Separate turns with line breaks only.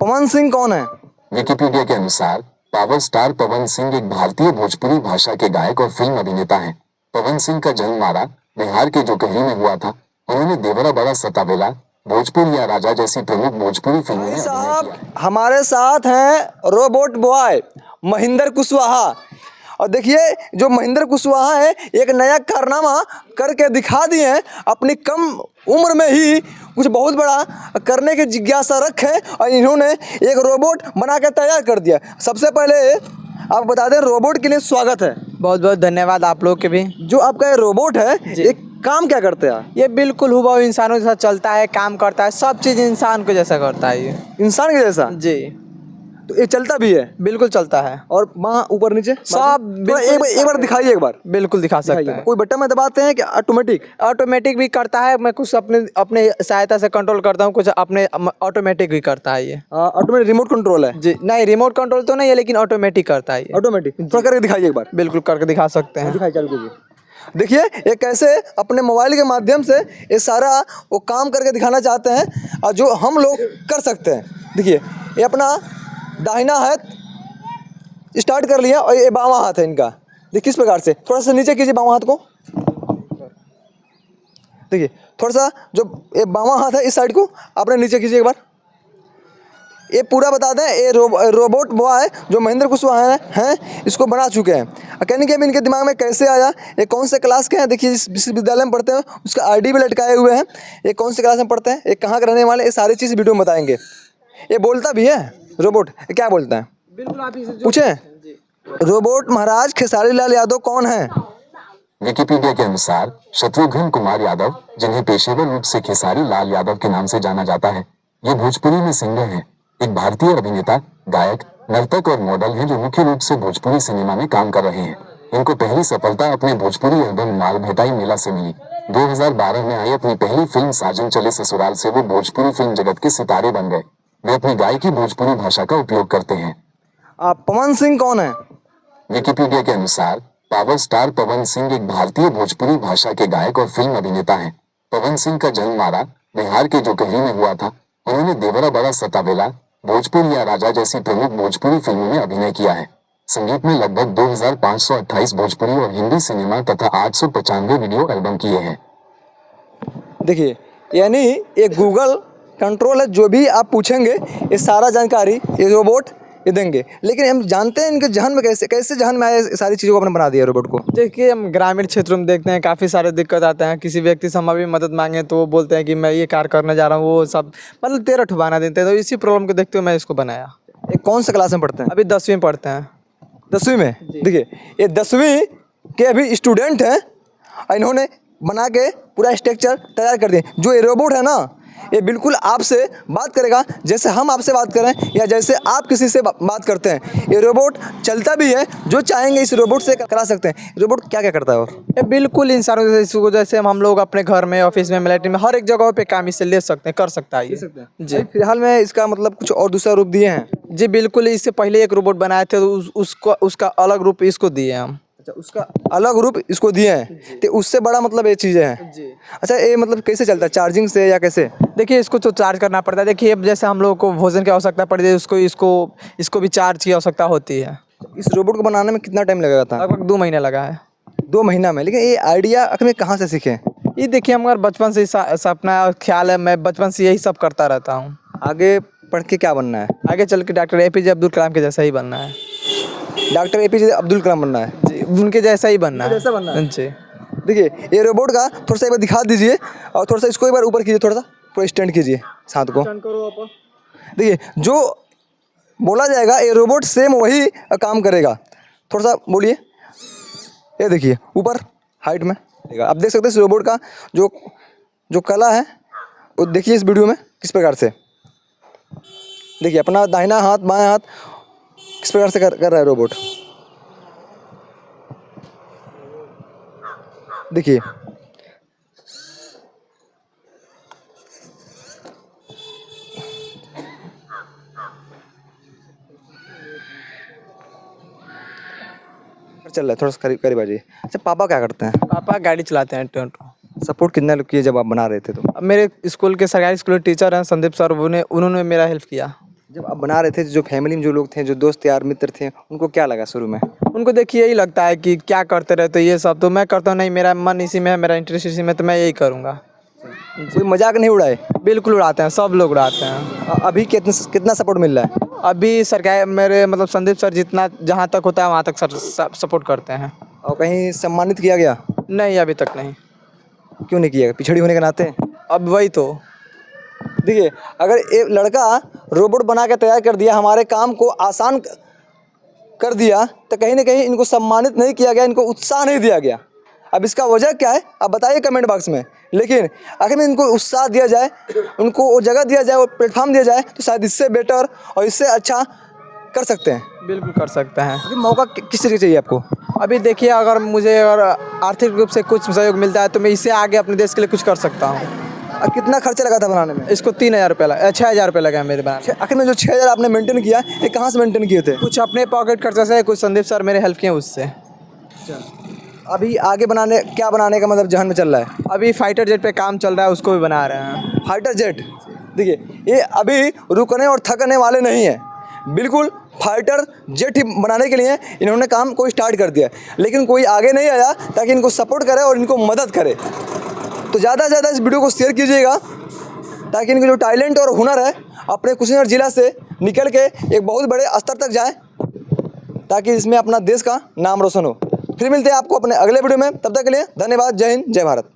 पवन सिंह कौन है?
विकिपीडिया के अनुसार पावर स्टार पवन सिंह एक भारतीय भोजपुरी भाषा के गायक और फिल्म अभिनेता हैं। पवन सिंह का जन्म मारा बिहार के जोकहरी में हुआ था। उन्होंने देवरा बड़ा सतावेला, भोजपुर या राजा जैसी प्रमुख भोजपुरी फिल्मों में अभिनय किया है।
हमारे साथ हैं रोबोट बॉय महेंद्र कुशवाहा। और देखिए जो महेंद्र कुशवाहा है एक नया कारनामा करके दिखा दिए हैं। अपनी कम उम्र में ही कुछ बहुत बड़ा करने की जिज्ञासा रखे और इन्होंने एक रोबोट बना के तैयार कर दिया। सबसे पहले आप बता दें रोबोट के लिए स्वागत है।
बहुत बहुत धन्यवाद आप लोग के भी।
जो आपका ये रोबोट है ये काम क्या करते हैं?
ये बिल्कुल हुबहू इंसानों जैसा चलता है, काम करता है, सब चीज़ इंसान को जैसा करता है। ये
इंसान के जैसा?
जी।
तो ये चलता भी है?
बिल्कुल चलता है।
और वहाँ ऊपर नीचे
सब
एक बार दिखाइए। एक बार
बिल्कुल दिखा सकते हैं।
कोई बटन में दबाते हैं कि ऑटोमेटिक?
ऑटोमेटिक भी करता है। मैं कुछ अपने सहायता से कंट्रोल करता हूँ, कुछ अपने ऑटोमेटिक भी करता है। ये
ऑटोमेटिक रिमोट कंट्रोल है?
जी नहीं, रिमोट कंट्रोल तो नहीं है लेकिन ऑटोमेटिक करता है।
ऑटोमेटिक थोड़ा करके दिखाइए एक बार।
बिल्कुल करके दिखा सकते हैं।
दिखाइए, चालू कीजिए। देखिए ये कैसे अपने मोबाइल के माध्यम से ये सारा वो काम करके दिखाना चाहते हैं और जो हम लोग कर सकते हैं। देखिए ये अपना दाहिना हाथ स्टार्ट कर लिया और ये बावां हाथ है इनका। देखिए किस प्रकार से, थोड़ा सा नीचे कीजिए बावां हाथ को। देखिए थोड़ा सा जो ये बावां हाथ है इस साइड को आपने नीचे कीजिए एक बार। ये पूरा बता दें ये रोबोट बॉय जो महेंद्र कुशवाहा हैं इसको बना चुके हैं। कहने के अभी इनके दिमाग में कैसे आया, ये कौन से क्लास के हैं? देखिए जिस विश्वविद्यालय में पढ़ते हैं उसका आईडी भी लटकाए हुए हैं। ये कौन से क्लास में पढ़ते हैं, ये कहाँ के रहने वाले, ये सारी चीज़ वीडियो में बताएंगे। ये बोलता भी है रोबोट? क्या बोलता है
बिल्कुल आप इसे
पूछें।
रोबोट महाराज खेसारी लाल यादव कौन है?
विकिपीडिया के अनुसार शत्रुघ्न कुमार यादव, जिन्हें पेशेवर रूप से खेसारी लाल यादव के नाम से जाना जाता है, ये भोजपुरी में सिंगर हैं। एक भारतीय अभिनेता, गायक, नर्तक और मॉडल हैं जो मुख्य रूप से भोजपुरी सिनेमा में काम कर रहे हैं। इनको पहली सफलता अपने भोजपुरी एल्बम माल भेटाई मेला से मिली। 2012 में आई अपनी पहली फिल्म साजन चले ससुराल से वो भोजपुरी फिल्म जगत के सितारे बन गए। वे अपनी गायकी भोजपुरी भाषा का उपयोग करते हैं।
पवन सिंह कौन है?
विकिपीडिया के अनुसार पावर स्टार पवन सिंह एक भारतीय भोजपुरी भाषा के गायक और फिल्म अभिनेता हैं। पवन सिंह का जन्म मारा बिहार के जोकहरी में हुआ था। उन्होंने देवरा बड़ा सतावेला, भोजपुर या राजा जैसी प्रमुख भोजपुरी फिल्मों में अभिनय किया है। संगीत में लगभग 2528 भोजपुरी और हिंदी सिनेमा तथा 895 वीडियो एल्बम किए हैं।
देखिए यानी ये गूगल कंट्रोल है, जो भी आप पूछेंगे ये सारा जानकारी ये रोबोट ये देंगे। लेकिन हम जानते हैं इनके जहन में कैसे जहन में आए सारी चीज़ों को आपने बना दिया रोबोट को।
देखिए हम ग्रामीण क्षेत्रों में देखते हैं काफ़ी सारे दिक्कत आते हैं। किसी व्यक्ति से हम अभी मदद मांगे तो वो बोलते हैं कि मैं ये कार्य करने जा रहा हूँ, वो सब मतलब 13 ठुबाना देते हैं। तो इसी प्रॉब्लम को देखते हुए मैं इसको बनाया।
ये कौन से क्लास में पढ़ते हैं?
अभी 10वीं में पढ़ते हैं।
10वीं में? देखिए ये 10वीं के अभी स्टूडेंट हैं और इन्होंने बना के पूरा स्ट्रक्चर तैयार कर दिए। जो ये रोबोट है ना ये बिल्कुल आपसे बात करेगा जैसे हम आपसे बात करें या जैसे आप किसी से बात करते हैं। ये रोबोट चलता भी है, जो चाहेंगे इस रोबोट से करा सकते हैं। रोबोट क्या क्या करता है? और
ये बिल्कुल इंसानों जैसे जैसे हम लोग अपने घर में, ऑफिस में, मिलिट्री में, हर एक जगह पे काम इससे ले सकते हैं, कर सकता है ये।
जी फिलहाल में इसका मतलब कुछ और दूसरा रूप दिए हैं?
जी बिल्कुल, इससे पहले एक रोबोट बनाए थे तो उसका अलग रूप इसको दिए हम।
उसका अलग रूप इसको दिए हैं तो उससे बड़ा मतलब ये चीज़ें हैं। अच्छा ये मतलब कैसे चलता है, चार्जिंग से या कैसे?
देखिए इसको तो चार्ज करना पड़ता है। देखिए जैसे हम लोगों को भोजन की आवश्यकता पड़ती है इसको भी चार्ज की आवश्यकता होती है।
इस रोबोट को बनाने में कितना टाइम लगेगा था?
लगभग 2 महीने लगा है।
2 महीना में? लेकिन ये आइडिया अपने कहाँ से सीखे?
ये देखिए हमारा बचपन से सपना और ख्याल है, मैं बचपन से यही सब करता रहता हूँ।
आगे पढ़ के क्या बनना है?
आगे चल के डॉक्टर APJ अब्दुल कलाम के जैसा ही बनना है।
डॉक्टर APJ अब्दुल कलाम बनना है?
जी उनके जैसा ही बनना है।
जैसा बनना है
जी।
देखिए ये रोबोट का थोड़ा सा एक बार दिखा दीजिए और थोड़ा सा इसको एक बार ऊपर कीजिए, थोड़ा सा पूरा स्टैंड कीजिए हाथ को। देखिए जो बोला जाएगा ये रोबोट सेम वही काम करेगा। थोड़ा सा बोलिए। ये देखिए ऊपर हाइट में आप देख सकते हैं इस रोबोट का जो कला है वो देखिए इस वीडियो में किस प्रकार से। देखिए अपना दाहिना हाथ बायां हाथ किस प्रकार से कर रहा है रोबोट। देखिए चल रहा है, थोड़ा सा करीब आ जाइए। अच्छा पापा क्या करते हैं?
पापा गाड़ी चलाते हैं टोटो।
सपोर्ट कितना किए जब आप बना रहे थे तो?
अब मेरे स्कूल के सरकारी स्कूल के टीचर हैं संदीप सर, उन्होंने मेरा हेल्प किया।
जब आप बना रहे थे, जो फैमिली में जो लोग थे, जो दोस्त यार मित्र थे, उनको क्या लगा शुरू में?
उनको देखिए यही लगता है कि क्या करते रहते हो ये सब, तो मैं करता हूँ नहीं, मेरा मन इसी में है, मेरा इंटरेस्ट इसी में, तो मैं यही करूँगा।
कोई मजाक नहीं उड़ाए?
बिल्कुल उड़ाते हैं, सब लोग उड़ाते हैं।
अभी कितना कितना सपोर्ट मिल रहा है?
अभी सरकार मेरे मतलब संदीप सर जितना जहाँ तक होता है वहाँ तक सर सपोर्ट करते हैं।
और कहीं सम्मानित किया गया?
नहीं अभी तक नहीं।
क्यों नहीं किया? पिछड़ी होने के नाते?
अब वही तो।
देखिए, अगर एक लड़का रोबोट बना के तैयार कर दिया, हमारे काम को आसान कर दिया, तो कहीं ना कहीं इनको सम्मानित नहीं किया गया, इनको उत्साह नहीं दिया गया। अब इसका वजह क्या है आप बताइए कमेंट बॉक्स में। लेकिन आखिर में इनको उत्साह दिया जाए, उनको वो जगह दिया जाए, वो प्लेटफॉर्म दिया जाए, तो शायद इससे बेटर और इससे अच्छा कर सकते हैं।
बिल्कुल कर सकते हैं।
अभी मौका किस तरीके चाहिए आपको?
अभी देखिए अगर मुझे अगर आर्थिक रूप से कुछ सहयोग मिलता है तो मैं इससे आगे अपने देश के लिए कुछ कर सकता हूँ।
और कितना खर्चा लगा था बनाने में?
इसको 3000 रुपये लगा, 6000 रुपये लगा है मेरे बनाने में।
आखिर में जो 6000 आपने मेंटेन किया, ये कहाँ से मेंटेन किए थे?
कुछ अपने पॉकेट खर्चा से, कुछ संदीप सर मेरे हेल्प किए उससे।
अभी आगे क्या बनाने का मतलब जहन में चल रहा है?
अभी फाइटर जेट पे काम चल रहा है, उसको भी बना रहे हैं।
फाइटर जेट, देखिए ये अभी रुकने और थकने वाले नहीं हैं। बिल्कुल फाइटर जेट ही बनाने के लिए इन्होंने काम को स्टार्ट कर दिया, लेकिन कोई आगे नहीं आया ताकि इनको सपोर्ट करे और इनको मदद करे। तो ज़्यादा से ज़्यादा इस वीडियो को शेयर कीजिएगा, ताकि इनके जो टैलेंट और हुनर है अपने कुशीनगर जिला से निकल के एक बहुत बड़े स्तर तक जाए, ताकि इसमें अपना देश का नाम रोशन हो। फिर मिलते हैं आपको अपने अगले वीडियो में, तब तक के लिए धन्यवाद। जय हिंद, जय भारत।